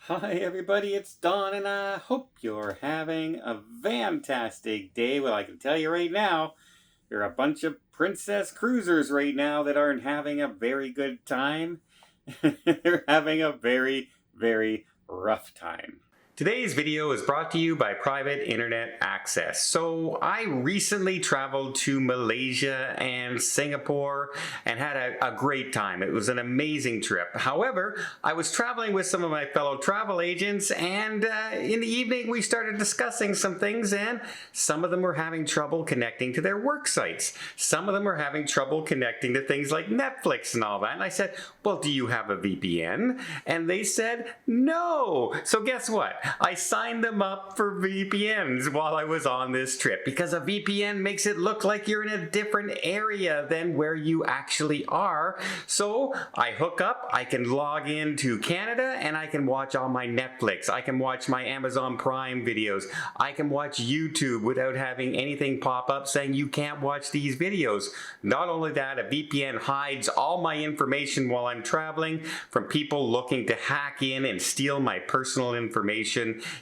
Hi, everybody, it's Don, and I hope you're having a fantastic day. Well, I can tell you right now, there are a bunch of princess cruisers right now that aren't having a very good time. They're having a very, very rough time. Today's video is brought to you by Private Internet Access. So I recently traveled to Malaysia and Singapore and had a great time. It was an amazing trip. However, I was traveling with some of my fellow travel agents, and in the evening we started discussing some things, and some of them were having trouble connecting to their work sites. Some of them were having trouble connecting to things like Netflix and all that. And I said, well, do you have a VPN? And they said, no. So guess what? I signed them up for VPNs while I was on this trip because a VPN makes it look like you're in a different area than where you actually are. So I hook up, I can log into Canada, and I can watch all my Netflix. I can watch my Amazon Prime videos. I can watch YouTube without having anything pop up saying you can't watch these videos. Not only that, a VPN hides all my information while I'm traveling from people looking to hack in and steal my personal information,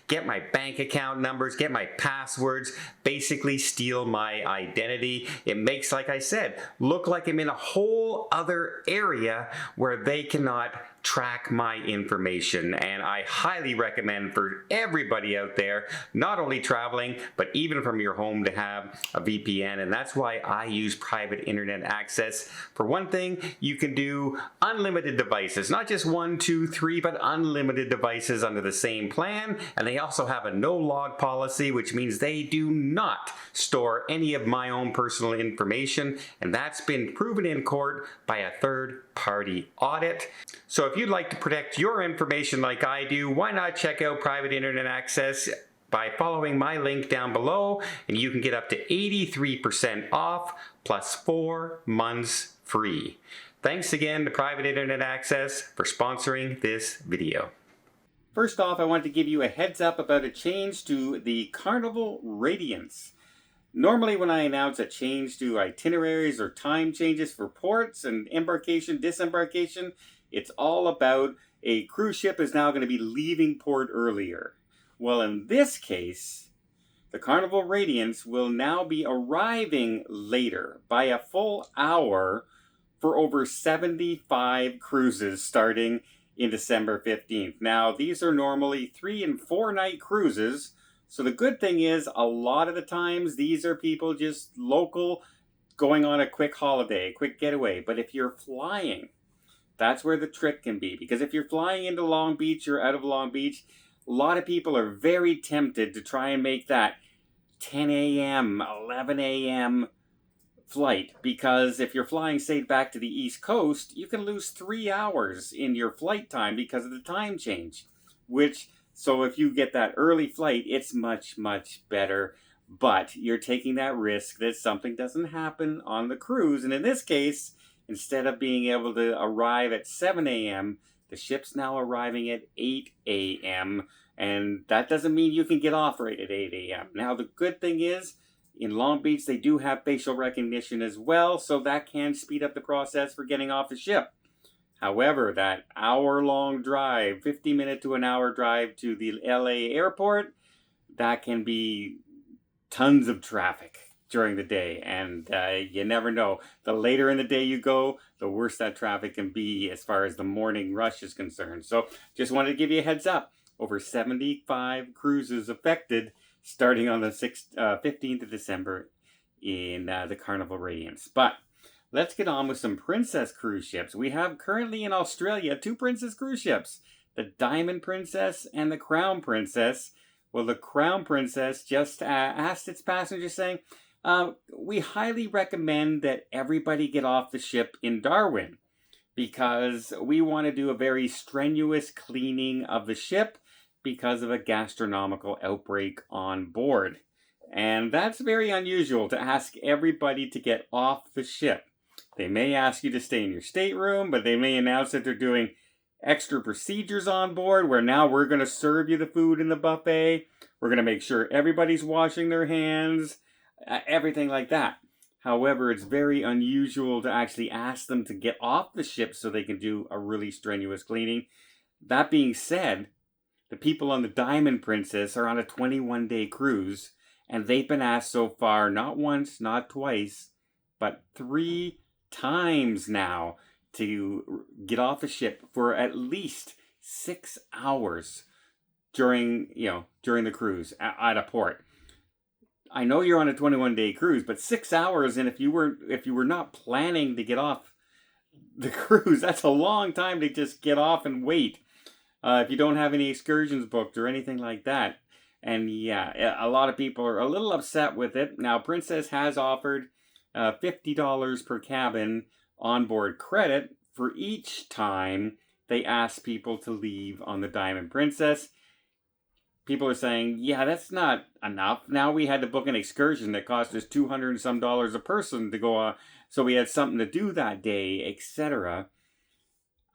get my bank account numbers, get my passwords, basically steal my identity. It makes, like I said, look like I'm in a whole other area where they cannot track my information. And I highly recommend for everybody out there, not only traveling, but even from your home, to have a VPN. And that's why I use Private Internet Access. For one thing, you can do unlimited devices, not just 1, 2, 3, but unlimited devices under the same plan. And they also have a no log policy, which means they do not store any of my own personal information. And that's been proven in court by a third-party audit. So if you'd like to protect your information like I do, why not check out Private Internet Access by following my link down below, and you can get up to 83% off plus 4 months free. Thanks again to Private Internet Access for sponsoring this video. First off, I want to give you a heads up about a change to the Carnival Radiance. Normally when I announce a change to itineraries or time changes for ports and embarkation, disembarkation, it's all about a cruise ship is now going to be leaving port earlier. Well, in this case, the Carnival Radiance will now be arriving later by a full hour for over 75 cruises starting in December 15th. Now, these are normally 3 and 4 night cruises. So the good thing is, a lot of the times, these are people just local going on a quick holiday, a quick getaway. But if you're flying, that's where the trick can be. Because if you're flying into Long Beach or out of Long Beach, a lot of people are very tempted to try and make that 10 a.m., 11 a.m. flight. Because if you're flying, say, back to the East Coast, you can lose 3 hours in your flight time because of the time change. So if you get that early flight, it's much, much better. But you're taking that risk that something doesn't happen on the cruise. And in this case, instead of being able to arrive at 7 a.m., the ship's now arriving at 8 a.m. And that doesn't mean you can get off right at 8 a.m. Now, the good thing is, in Long Beach, they do have facial recognition as well. So that can speed up the process for getting off the ship. However, that hour-long drive, 50-minute to an hour drive to the LA airport, that can be tons of traffic during the day. And you never know. The later in the day you go, the worse that traffic can be as far as the morning rush is concerned. So just wanted to give you a heads up. Over 75 cruises affected starting on the 15th of December in the Carnival Radiance. But let's get on with some princess cruise ships. We have currently in Australia 2 princess cruise ships, the Diamond Princess and the Crown Princess. Well, the Crown Princess just asked its passengers saying, we highly recommend that everybody get off the ship in Darwin because we want to do a very strenuous cleaning of the ship because of a gastronomical outbreak on board. And that's very unusual to ask everybody to get off the ship. They may ask you to stay in your stateroom, but they may announce that they're doing extra procedures on board where now we're going to serve you the food in the buffet. We're going to make sure everybody's washing their hands, everything like that. However, it's very unusual to actually ask them to get off the ship so they can do a really strenuous cleaning. That being said, The people on the Diamond Princess are on a 21-day cruise, and they've been asked so far, not once, not twice, but 3 times now to get off the ship for at least 6 hours during the cruise at a port. I know you're on a 21-day cruise, but 6 hours, and if you were not planning to get off the cruise, that's a long time to just get off and wait. If you don't have any excursions booked or anything like that. And yeah, a lot of people are a little upset with it. Now, Princess has offered $50 per cabin onboard credit for each time they ask people to leave on the Diamond Princess. People are saying, yeah, that's not enough. Now we had to book an excursion that cost us $200 and some a person to go on, so we had something to do that day, etc.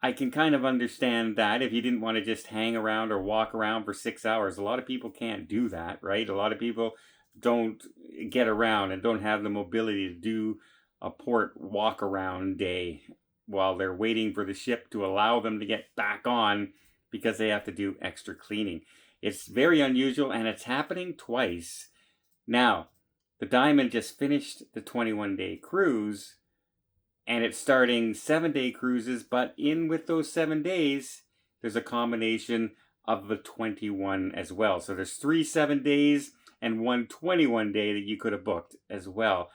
I can kind of understand that if you didn't want to just hang around or walk around for 6 hours. A lot of people can't do that, right? A lot of people don't get around and don't have the mobility to do a port walk around day while they're waiting for the ship to allow them to get back on because they have to do extra cleaning. It's very unusual, and it's happening twice. Now, the Diamond just finished the 21-day cruise, and it's starting 7-day cruises, but in with those 7 days, there's a combination of the 21 as well. So there's 3 7 days and 1 21-day that you could have booked as well.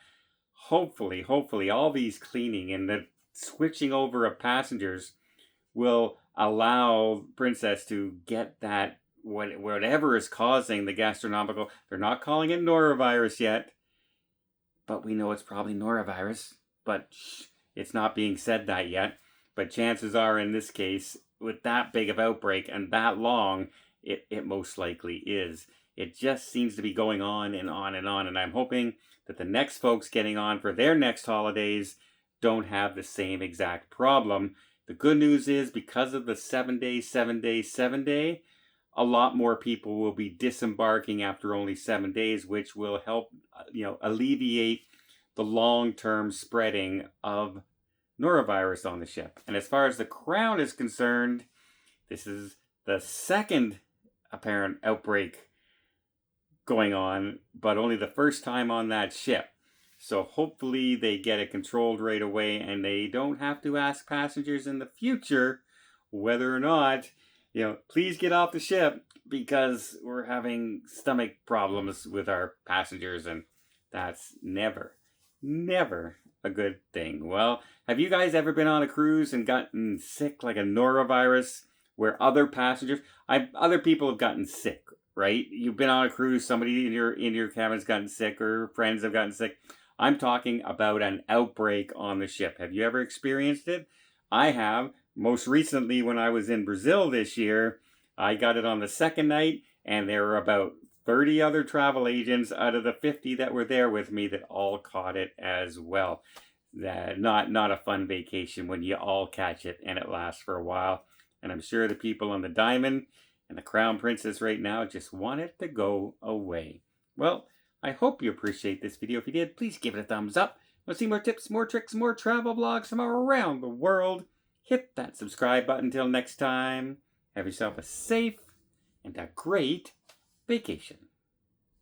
Hopefully, all these cleaning and the switching over of passengers will allow Princess to get that, whatever is causing the gastronomical, they're not calling it norovirus yet, but we know it's probably norovirus, but it's not being said that yet. But chances are in this case, with that big of outbreak and that long, it most likely is. It just seems to be going on and on and on, and I'm hoping that the next folks getting on for their next holidays don't have the same exact problem. The good news is, because of the 7-day, 7-day, 7-day, a lot more people will be disembarking after only 7 days, which will help, alleviate the long-term spreading of norovirus on the ship. And as far as the Crown is concerned, this is the second apparent outbreak going on, but only the first time on that ship. So hopefully they get it controlled right away, and they don't have to ask passengers in the future whether or not, please get off the ship because we're having stomach problems with our passengers, and that's never a good thing. Well, have you guys ever been on a cruise and gotten sick, like a norovirus, where other people have gotten sick, right? You've been on a cruise, somebody in your cabin's gotten sick, or friends have gotten sick. I'm talking about an outbreak on the ship. Have you ever experienced it? I have. Most recently, when I was in Brazil this year, I got it on the second night, and there were about 30 other travel agents out of the 50 that were there with me that all caught it as well. Not a fun vacation when you all catch it and it lasts for a while. And I'm sure the people on the Diamond and the Crown Princess right now just want it to go away. Well, I hope you appreciate this video. If you did, please give it a thumbs up. Want to see more tips, more tricks, more travel vlogs from around the world? Hit that subscribe button. Until next time, have yourself a safe and a great vacation.